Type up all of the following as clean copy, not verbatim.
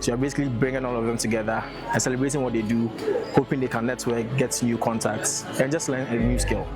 So you're basically bringing all of them together and celebrating what they do, hoping they can network, get new contacts, and just learn a new skill.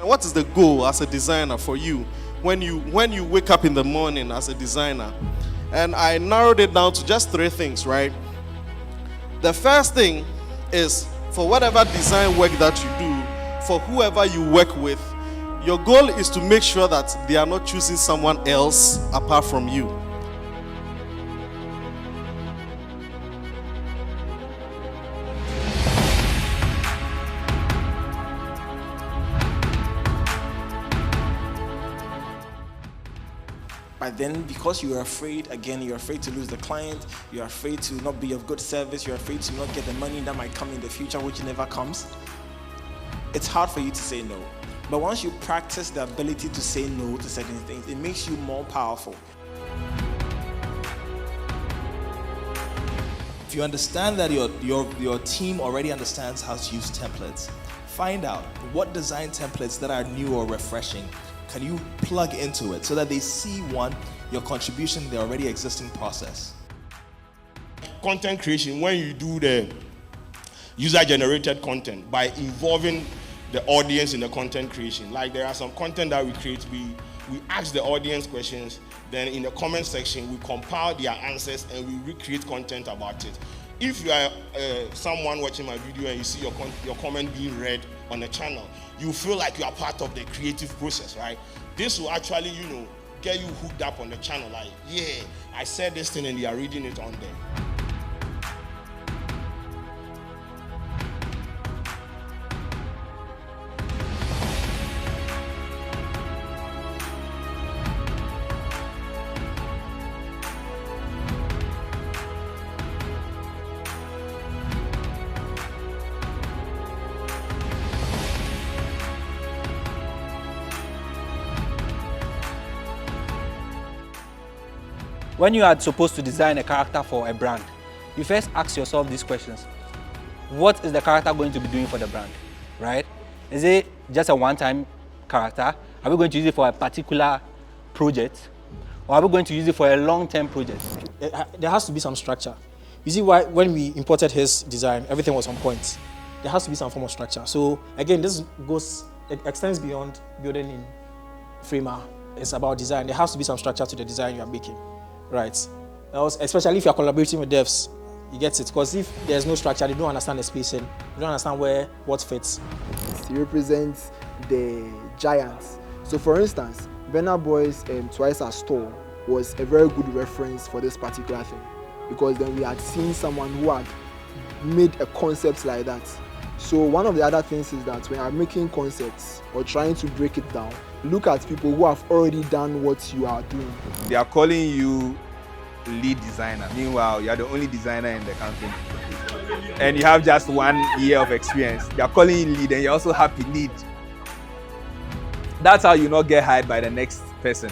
What is the goal as a designer for you when you wake up in the morning as a designer? And I narrowed it down to just 3 things, right? The first thing is, for whatever design work that you do, for whoever you work with, your goal is to make sure that they are not choosing someone else apart from you. But then, because you're afraid to lose the client, you're afraid to not be of good service, you're afraid to not get the money that might come in the future, which never comes, it's hard for you to say no. But once you practice the ability to say no to certain things, it makes you more powerful. If you understand that your team already understands how to use templates, find out what design templates that are new or refreshing can you plug into it so that they see, one, your contribution to the already existing process. Content creation, when you do the user-generated content by involving the audience in the content creation. Like there are some content that we create, we ask the audience questions, then in the comment section we compile their answers and we recreate content about it. If you are someone watching my video and you see your comment being read on the channel, you feel like you are part of the creative process, right? This will actually, get you hooked up on the channel. Like, yeah, I said this thing and they are reading it on there. When you are supposed to design a character for a brand, you first ask yourself these questions. What is the character going to be doing for the brand, right? Is it just a one-time character? Are we going to use it for a particular project? Or are we going to use it for a long-term project? There has to be some structure. You see why when we imported his design, everything was on point. There has to be some form of structure. So again, it extends beyond building in Framer. It's about design. There has to be some structure to the design you are making. Right. Especially if you're collaborating with devs, you get it. Because if there's no structure, they don't understand the spacing, they don't understand what fits. It represents the giants. So for instance, Burna Boy's Twice As Tall was a very good reference for this particular thing. Because then we had seen someone who had made a concept like that. So one of the other things is that when you're making concepts or trying to break it down, look at people who have already done what you are doing. They are calling you lead designer. Meanwhile, you are the only designer in the company. And you have just 1 year of experience. They are calling you lead and you're also happy lead. That's how you not get hired by the next person.